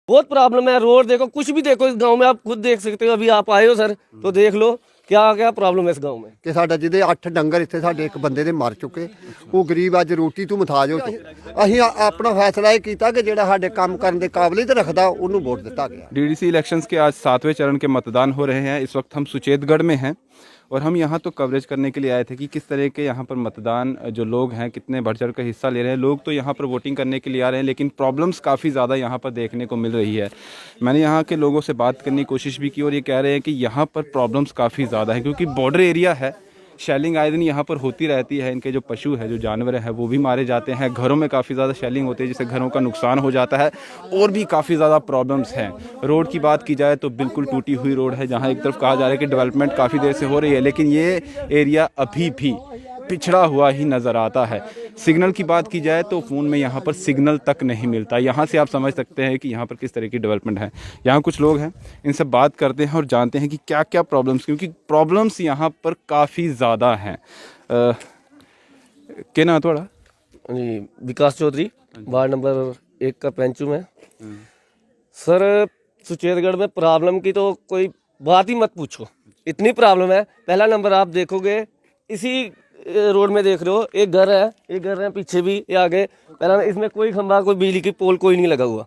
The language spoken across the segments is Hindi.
बहुत प्रॉब्लम है। रोड देखो, कुछ भी देखो इस गांव में, आप खुद देख सकते हो। अभी आप आए हो सर, तो देख लो क्या क्या प्रॉब्लम है इस गांव में। कि साडा जिहदे 8 डंगर इत्थे साडे एक बंदे दे मर चुके, वो गरीब अज रोटी तो मुताज हो चुके। असीं अपना फैसला ये कीता कि जिहड़ा साडे काम करन दी काबलियत रखदा उहनूं वोट दिता गया। डीडीसी इलेक्शंस के आज 7वें चरण के मतदान हो रहे हैं। इस वक्त हम सुचेतगढ़ में हैं और हम यहाँ तो कवरेज करने के लिए आए थे कि किस तरह के यहाँ पर मतदान जो लोग हैं कितने बढ़ चढ़ कर हिस्सा ले रहे हैं। लोग तो यहाँ पर वोटिंग करने के लिए आ रहे हैं, लेकिन प्रॉब्लम्स काफ़ी ज़्यादा यहाँ पर देखने को मिल रही है। मैंने यहाँ के लोगों से बात करने की कोशिश भी की और ये कह रहे हैं कि यहाँ पर प्रॉब्लम्स काफ़ी ज़्यादा है, क्योंकि बॉर्डर एरिया है। शेलिंग आए दिन यहाँ पर होती रहती है। इनके जो पशु है, जो जानवर है, वो भी मारे जाते हैं। घरों में काफ़ी ज़्यादा शेलिंग होती है, जिससे घरों का नुकसान हो जाता है और भी काफ़ी ज़्यादा प्रॉब्लम्स हैं। रोड की बात की जाए तो बिल्कुल टूटी हुई रोड है, जहाँ एक तरफ कहा जा रहा है कि डेवलपमेंट काफ़ी देर से हो रही है, लेकिन ये एरिया अभी भी पिछड़ा हुआ ही नज़र आता है। सिग्नल की बात की जाए तो फ़ोन में यहाँ पर सिग्नल तक नहीं मिलता। यहाँ से आप समझ सकते हैं कि यहाँ पर किस तरह की डेवलपमेंट है। यहाँ कुछ लोग हैं, इनसे बात करते हैं और जानते हैं कि क्या क्या प्रॉब्लम्स, क्योंकि प्रॉब्लम्स यहाँ पर काफ़ी ज़्यादा हैं। क्या नाम थोड़ा? जी, विकास चौधरी, वार्ड नंबर 1 का पंच हूं मैं। सर, सुचेतगढ़ में प्रॉब्लम की तो कोई बात ही मत पूछो, इतनी प्रॉब्लम है। पहला नंबर आप देखोगे, इसी रोड में देख रहे हो, एक घर है पीछे भी, ये आगे। पहला इसमें कोई खंभा, कोई बिजली की पोल कोई नहीं लगा हुआ।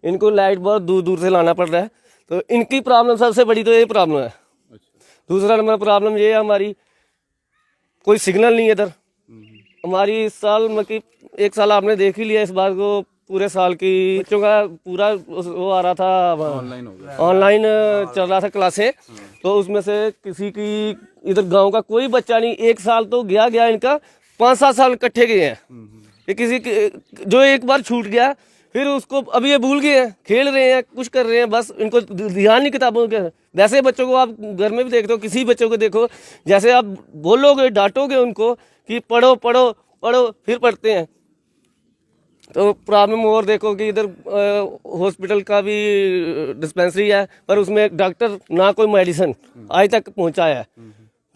इनको लाइट बहुत दूर दूर से लाना पड़ रहा है, तो इनकी प्रॉब्लम सबसे बड़ी तो ये प्रॉब्लम है। दूसरा नंबर प्रॉब्लम ये है हमारी, कोई सिग्नल नहीं है इधर हमारी। इस साल मतलब 1 साल आपने देख ही लिया, इस बार को पूरे साल की बच्चों का पूरा वो आ रहा था, ऑनलाइन चल रहा था क्लासें। तो उसमें से किसी की इधर गांव का कोई बच्चा नहीं, 1 साल तो गया इनका, 5-7 साल इकट्ठे गए हैं। ये किसी जो एक बार छूट गया, फिर उसको अभी ये भूल गए हैं, खेल रहे हैं, कुछ कर रहे हैं, बस इनको ध्यान नहीं किताबों के। वैसे बच्चों को आप घर में भी देखते हो, किसी बच्चों को देखो, जैसे आप बोलोगे, डांटोगे उनको कि पढ़ो पढ़ो पढ़ो, फिर पढ़ते हैं। तो प्रॉब्लम और देखो कि इधर हॉस्पिटल का भी डिस्पेंसरी है, पर उसमें डॉक्टर ना कोई मेडिसिन आज तक पहुंचाया है।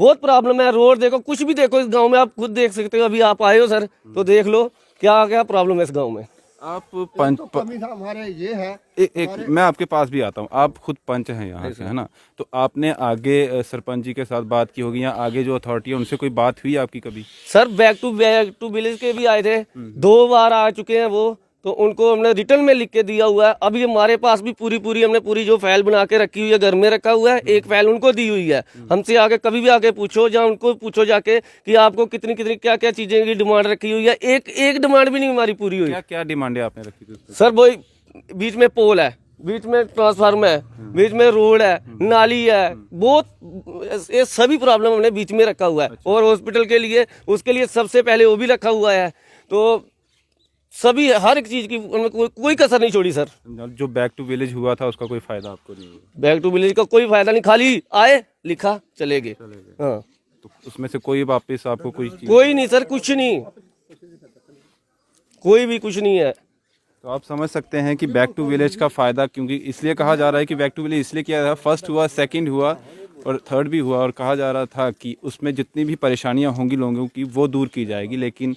बहुत प्रॉब्लम है। रोड देखो, कुछ भी देखो इस गांव में, आप खुद देख सकते हो। अभी आप आए हो सर, तो देख लो क्या क्या प्रॉब्लम है इस गांव में। आप हमारे ये है, एक मैं आपके पास भी आता हूँ। आप खुद पंच हैं यहाँ से, है ना? तो आपने आगे सरपंच जी के साथ बात की होगी, या आगे जो अथॉरिटी है उनसे कोई बात हुई आपकी कभी? सर, बैक टू विलेज के भी आए थे, 2 बार आ चुके हैं वो। तो उनको हमने रिटर्न में लिख के दिया हुआ है। अभी हमारे पास भी हमने पूरी जो फाइल बना के रखी हुई है, घर में रखा हुआ है। एक फाइल उनको दी हुई है। हमसे आगे कभी भी आके पूछो, या उनको पूछो जाके कि आपको कितनी कितनी क्या क्या चीजें की डिमांड रखी हुई है। एक डिमांड भी नहीं हमारी पूरी हुई। क्या क्या डिमांडें आपने रखी थी? सर, वही बीच में पोल है, बीच में ट्रांसफार्मर है, बीच में रोड है, नाली है, बहुत ये सभी प्रॉब्लम हमने बीच में रखा हुआ है। और हॉस्पिटल के लिए, उसके लिए सबसे पहले वो भी रखा हुआ है। तो सभी हर एक चीज की कोई कसर नहीं छोड़ी सर। जो बैक टू विलेज हुआ था उसका कोई फायदा आपको नहीं हुआ? बैक टू विलेज का कोई फायदा नहीं, खाली आए, लिखा, चले गए। हाँ, तो उसमें से कोई वापस आपको कोई नहीं सर, कुछ नहीं, कोई भी कुछ नहीं है। तो आप समझ सकते हैं कि बैक टू विलेज का फ़ायदा, क्योंकि इसलिए कहा जा रहा है कि बैक टू विलेज इसलिए किया था, फर्स्ट हुआ, सेकंड हुआ और थर्ड भी हुआ, और कहा जा रहा था कि उसमें जितनी भी परेशानियां होंगी लोगों की वो दूर की जाएगी। लेकिन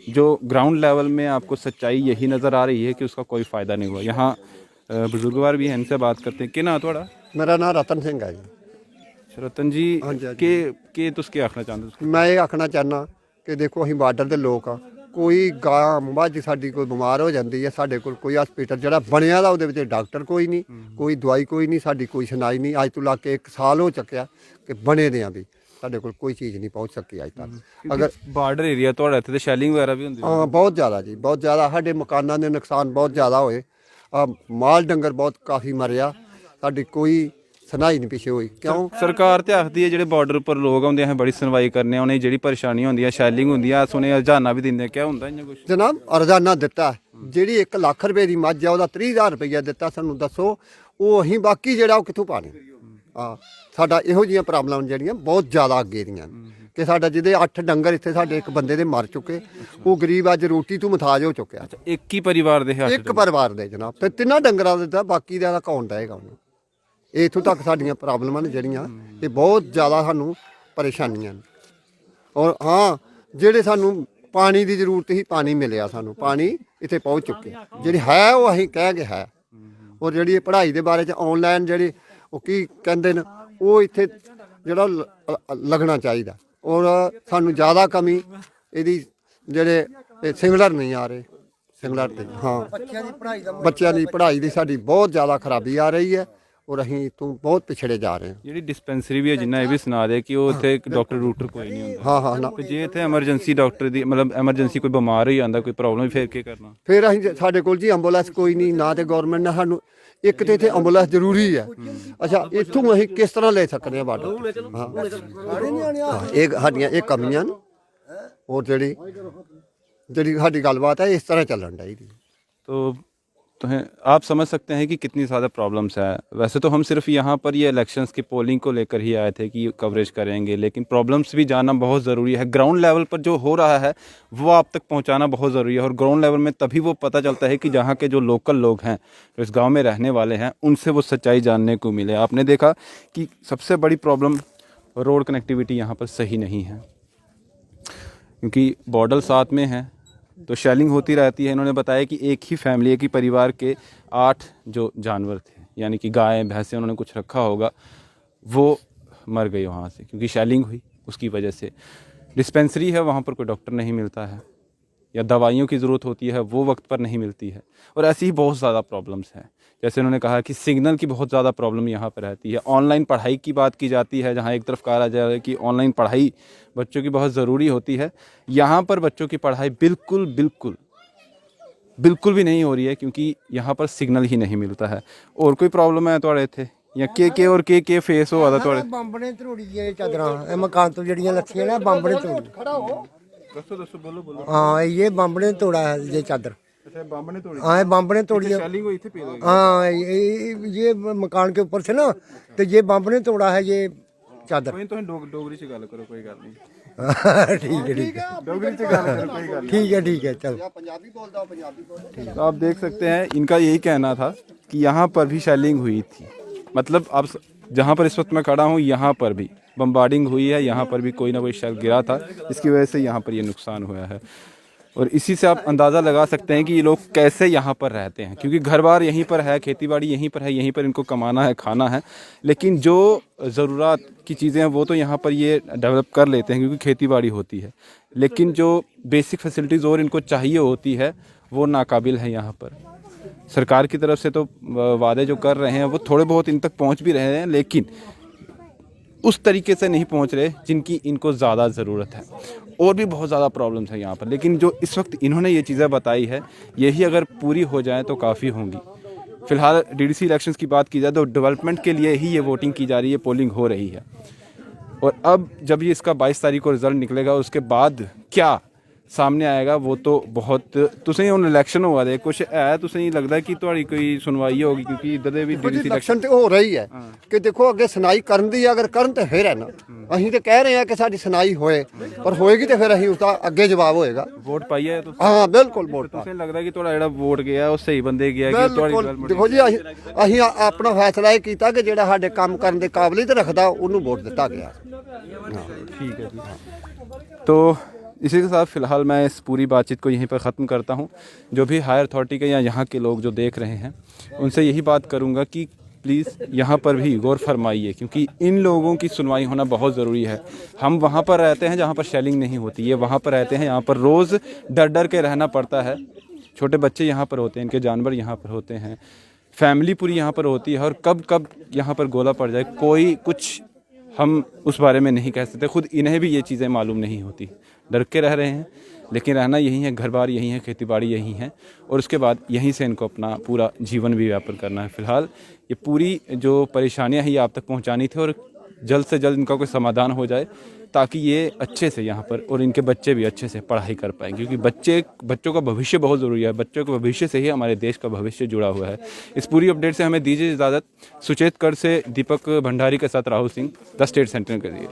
जो ग्राउंड लेवल में आपको सच्चाई यही नज़र आ रही है कि उसका कोई फ़ायदा नहीं हुआ। यहाँ बुजुर्गवार भी हैं, इनसे बात करते हैं। कि ना थोड़ा? मेरा नाम रतन सिंह है जी। रतन जी, के तुस क्या आखना चाहते? मैं ये आखना चाहना कि देखो, असीं बार्डर के लोग हाँ। कोई गां मੱਝ साडी कोई बीमार हो जाती है, साडे कोल कोई हस्पीटल जिहड़ा बनिया दा उहदे विच डॉक्टर कोई नहीं, कोई दवाई कोई नहीं, साडी कोई सुनाई नहीं। अज तो लाके 1 साल हो चुकिया कि बने दें भी साडे कोल कोई चीज़ नहीं पहुँच सकी अज तक। अगर बार्डर एरिया तो इत्थे शेलिंग वगैरह भी होंदी? हाँ, बहुत ज़्यादा जी, बहुत ज़्यादा। साडे मकानां दे नुकसान बहुत ज़्यादा होए, माल डंगर बहुत काफ़ी मरिया, साडी कोई सुनाई नहीं पिछे हुई। क्यों? सरकार ते आखदी है जेह्ड़े बार्डर पर लोग आउंदे हैं बड़ी सुनवाई करने, उन्हें जेह्ड़ी परेशानी होंदी है, शैलिंग होंदी है, सुने हरजाना भी दिंदे, क्या होंदा इ'यां कुछ? जनाब, रोजाना दिता है। जिहड़ी 1 लाख रुपए की मੱਝ है, ਉਹਦਾ 30,000 रुपया दिता। सानू दसो वो असीं बाकी ਜਿਹੜਾ ਉਹ ਕਿੱਥੋਂ ਪਾਣੇ? हाँ, साडा ਇਹੋ ਜਿਹੀਆਂ प्रॉब्लम ਜਿਹੜੀਆਂ बहुत ज़्यादा ਅੱਗੇ ਦੀਆਂ कि साडा ਜਿਹਦੇ 8 डंगर ਇੱਥੇ ਸਾਡੇ ਇੱਕ ਬੰਦੇ ਦੇ मर चुके, ਉਹ ਗਰੀਬ ਅੱਜ ਰੋਟੀ ਤੋਂ ਮੁਤਾਜ ਹੋ ਚੁੱਕਿਆ। ਇੱਕ ਹੀ ਪਰਿਵਾਰ ਦੇ ਹੱਥ? ਇੱਕ ਪਰਿਵਾਰ ਦੇ ਜਨਾਬ, ਤੇ 3 ਡੰਗਰਾਂ ਦੇ ਤਾਂ ਬਾਕੀ ਦਾ ਕੌਣ ਰਹੇਗਾ ਉਹਨੂੰ? ਇੱਥੋਂ ਤੱਕ ਸਾਡੀਆਂ ਪ੍ਰੋਬਲਮਾਂ ਨੇ ਜਿਹੜੀਆਂ, ਇਹ ਬਹੁਤ ਜ਼ਿਆਦਾ ਸਾਨੂੰ ਪਰੇਸ਼ਾਨੀਆਂ ਨੇ। ਔਰ ਹਾਂ, ਜਿਹੜੇ ਸਾਨੂੰ ਪਾਣੀ ਦੀ ਜ਼ਰੂਰਤ ਸੀ, ਪਾਣੀ ਮਿਲਿਆ ਸਾਨੂੰ, ਪਾਣੀ ਇੱਥੇ ਪਹੁੰਚ ਚੁੱਕੇ। ਜਿਹੜੀ ਹੈ ਉਹ ਅਸੀਂ ਕਹਿ ਕੇ ਹੈ, ਔਰ ਜਿਹੜੀ ਇਹ ਪੜ੍ਹਾਈ ਦੇ ਬਾਰੇ 'ਚ ਆਨਲਾਈਨ ਜਿਹੜੇ ਉਹ ਕੀ ਕਹਿੰਦੇ ਨੇ ਉਹ ਇੱਥੇ ਜਿਹੜਾ ਲੱਗਣਾ ਚਾਹੀਦਾ। ਔਰ ਸਾਨੂੰ ਜ਼ਿਆਦਾ ਕਮੀ ਇਹਦੀ ਜਿਹੜੇ ਸਿੰਗਲਰ ਨਹੀਂ ਆ ਰਹੇ, ਸਿੰਗਲਰ ਤੇ ਹਾਂ ਬੱਚਿਆਂ ਦੀ ਪੜ੍ਹਾਈ ਦੀ ਸਾਡੀ ਬਹੁਤ ਜ਼ਿਆਦਾ ਖਰਾਬੀ ਆ ਰਹੀ ਹੈ ਔਰ ਅਸੀਂ ਤੋਂ ਬਹੁਤ ਪਿਛੜੇ ਜਾ ਰਹੇ ਹਾਂ। ਜਿਹੜੀ ਡਿਸਪੈਂਸਰੀ ਵੀ ਹੈ ਜਿੰਨਾ ਇਹ ਵੀ ਸੁਣਾ ਦੇ ਕਿ ਉਹ ਉੱਥੇ ਡਾਕਟਰ ਡੂਕਟਰ ਕੋਈ ਨਹੀਂ ਹੁੰਦਾ। ਹਾਂ ਹਾਂ ਨਾ ਤੇ ਜੇ ਇੱਥੇ ਐਮਰਜੈਂਸੀ ਡਾਕਟਰ ਦੀ ਮਤਲਬ ਐਮਰਜੈਂਸੀ ਕੋਈ ਬਿਮਾਰ ਹੀ ਆਂਦਾ ਕੋਈ ਪ੍ਰੋਬਲਮ ਫਿਰ ਕੀ ਕਰਨਾ? ਫਿਰ ਅਸੀਂ ਸਾਡੇ ਕੋਲ ਜੀ ਐਂਬੂਲੈਂਸ ਕੋਈ ਨਹੀਂ ਨਾ ਤੇ ਗਵਰਨਮੈਂਟ ਨੇ ਸਾਨੂੰ ਇੱਕ ਤੇ ਇੱਥੇ ਐਂਬੂਲੈਂਸ ਜ਼ਰੂਰੀ ਹੈ। ਅੱਛਾ ਇੱਥੋਂ ਅਸੀਂ ਕਿਸ ਤਰ੍ਹਾਂ ਲੈ ਸਕਦੇ ਹਾਂ ਬਾਰਡਰ? ਹਾਂ ਇਹ ਸਾਡੀਆਂ ਇਹ ਕਮੀਆਂ ਨੇ ਔਰ ਜਿਹੜੀ ਸਾਡੀ ਗੱਲਬਾਤ ਹੈ ਇਸ ਤਰ੍ਹਾਂ ਚੱਲਣ ਚਾਹੀਦੀ। तो आप समझ सकते हैं कि कितनी ज़्यादा प्रॉब्लम्स है। वैसे तो हम सिर्फ यहाँ पर ये इलेक्शंस की पोलिंग को लेकर ही आए थे कि कवरेज करेंगे, लेकिन प्रॉब्लम्स भी जानना बहुत ज़रूरी है। ग्राउंड लेवल पर जो हो रहा है वो आप तक पहुँचाना बहुत ज़रूरी है और ग्राउंड लेवल में तभी वो पता चलता है कि जहाँ के जो लोकल लोग हैं, जो इस गाँव में रहने वाले हैं, उनसे वो सच्चाई जानने को मिले। आपने देखा कि सबसे बड़ी प्रॉब्लम रोड कनेक्टिविटी यहाँ पर सही नहीं है, क्योंकि बॉर्डर साथ में है तो शेलिंग होती रहती है। इन्होंने बताया कि एक ही फैमिली, एक ही परिवार के 8 जो जानवर थे, यानी कि गाय भैंसें उन्होंने कुछ रखा होगा, वो मर गई वहाँ से क्योंकि शेलिंग हुई। उसकी वजह से डिस्पेंसरी है, वहाँ पर कोई डॉक्टर नहीं मिलता है, या दवाइयों की ज़रूरत होती है वो वक्त पर नहीं मिलती है। और ऐसी ही बहुत ज़्यादा प्रॉब्लम्स हैं। जैसे उन्होंने कहा कि सिग्नल की बहुत ज़्यादा प्रॉब्लम यहाँ पर रहती है। ऑनलाइन पढ़ाई की बात की जाती है, जहाँ एक तरफ कहा जा रहा है कि ऑनलाइन पढ़ाई बच्चों की बहुत ज़रूरी होती है, यहाँ पर बच्चों की पढ़ाई बिल्कुल भी नहीं हो रही है क्योंकि यहाँ पर सिग्नल ही नहीं मिलता है। और कोई प्रॉब्लम है थोड़े थे या के फेस हो आता थोड़े? ਬੰਬਣੇ ਧਰੋੜੀ ਦੀਆਂ ਚਾਦਰਾਂ ਇਹ ਮਕਾਨ ਤੋਂ ਜਿਹੜੀਆਂ ਲੱਥੀਆਂ ਨੇ ਬੰਬਣੇ ਤੋੜੀ। दसो बोलो। हाँ ये बम्बने तोड़ा है ये चादर। अच्छा बामने तोड़ी? हाँ ये बम्बने तोड़ी है। शेलिंग हुई थी पहले? हाँ ये मकान के ऊपर से ना तो ये बम्बने तोड़ा है ये चादर। कोई तो डोगरी से गल करो, कोई गल नहीं। ठीक है डोगरी से गल करो, कोई गल ठीक है चलो। तो आप देख सकते हैं इनका यही कहना था कि यहाँ पर भी शेलिंग हुई थी। मतलब अब जहाँ पर इस वक्त मैं खड़ा हूँ यहाँ पर भी बम्बार्डिंग हुई है, यहाँ पर भी कोई ना कोई शेल गिरा था, इसकी वजह से यहाँ पर ये नुकसान हुआ है। और इसी से आप अंदाज़ा लगा सकते हैं कि ये लोग कैसे यहाँ पर रहते हैं, क्योंकि घर बार यहीं पर है, खेतीबाड़ी यहीं पर है, यहीं पर इनको कमाना है, खाना है, लेकिन जो ज़रूरत की चीज़ें हैं वो तो यहाँ पर ये डेवलप कर लेते हैं क्योंकि खेतीबाड़ी होती है, लेकिन जो बेसिक फैसिलिटीज़ और इनको चाहिए होती है वो नाकाबिल है। यहाँ पर सरकार की तरफ से तो वादे जो कर रहे हैं वो थोड़े बहुत इन तक पहुँच भी रहे हैं, लेकिन उस तरीके से नहीं पहुंच रहे जिनकी इनको ज़्यादा ज़रूरत है। और भी बहुत ज़्यादा प्रॉब्लम्स है यहाँ पर, लेकिन जो इस वक्त इन्होंने ये चीज़ें बताई है यही अगर पूरी हो जाए तो काफ़ी होंगी। फ़िलहाल डीडीसी इलेक्शंस की बात की जाए तो डेवलपमेंट के लिए ही ये वोटिंग की जा रही है, पोलिंग हो रही है। और अब जब ये इसका 22 तारीख को रिज़ल्ट निकलेगा उसके बाद क्या सामने आएगा वो तो बहुत तुसें हुण इलेक्शन हुआ दे कुछ है, तुसें लगता है कि तुहाड़ी कोई सुनवाई होगी क्योंकि इधर दे भी डीडीसी इलेक्शन तो हो रही है कि देखो अगे सुनाई करन दी अगर करन तो फिर है ना, ਅਸੀਂ ਤੇ ਕਹਿ ਰਹੇ ਹਾਂ ਕਿ ਸਾਡੀ ਸੁਣਾਈ ਹੋਏ, ਪਰ ਹੋਏਗੀ ਤੇ ਫਿਰ ਅਸੀਂ उसका ਅੱਗੇ ਜਵਾਬ ਹੋਏਗਾ। वोट पाई है तो हाँ बिल्कुल वोट तुसें लगदा है कि तुहाड़ा जेहड़ा वोट गया ਉਹ ਸਹੀ ਬੰਦੇ ਗਿਆ ਕਿ ਤੁਹਾਡੀ ਬਿਲਕੁਲ। ਦੇਖੋ ਜੀ ਅਸੀਂ ਆਪਣਾ ਫੈਸਲਾ ਇਹ ਕੀਤਾ ਕਿ ਜਿਹੜਾ ਸਾਡੇ ਕੰਮ ਕਰਨ ਦੇ ਕਾਬਲੀਅਤ ਰੱਖਦਾ ਉਹਨੂੰ ਵੋਟ ਦਿੱਤਾ ਗਿਆ। ठीक है जी। तो इसी के साथ फ़िलहाल मैं इस पूरी बातचीत को यहीं पर ख़त्म करता हूँ। जो भी हायर अथॉरिटी के या यहाँ के लोग जो देख रहे हैं उनसे यही बात करूँगा कि प्लीज़ यहाँ पर भी गौर फरमाइए, क्योंकि इन लोगों की सुनवाई होना बहुत ज़रूरी है। हम वहाँ पर रहते हैं जहाँ पर शेलिंग नहीं होती, ये वहाँ पर रहते हैं, यहाँ पर रोज़ डर डर के रहना पड़ता है। छोटे बच्चे यहाँ पर होते हैं, इनके जानवर यहाँ पर होते हैं, फैमिली पूरी यहाँ पर होती है, और कब कब यहाँ पर गोला पड़ जाए कोई कुछ हम उस बारे में नहीं कह सकते। खुद इन्हें भी ये चीज़ें मालूम नहीं होती, डर के रह रहे हैं, लेकिन रहना यहीं है, घर बार यहीं है, खेतीबाड़ी यहीं है, और उसके बाद यहीं से इनको अपना पूरा जीवन भी व्यापन करना है। फ़िलहाल ये पूरी जो परेशानियां हैं ये आप तक पहुंचानी थी, और जल्द से जल्द इनका कोई समाधान हो जाए ताकि ये अच्छे से यहाँ पर और इनके बच्चे भी अच्छे से पढ़ाई कर पाएँ, क्योंकि बच्चों का भविष्य बहुत ज़रूरी है। बच्चों के भविष्य से ही हमारे देश का भविष्य जुड़ा हुआ है। इस पूरी अपडेट से हमें दीजिए इजाज़त। सुचेतगढ़ से दीपक भंडारी के साथ Rahul Singh, the state centre के लिए।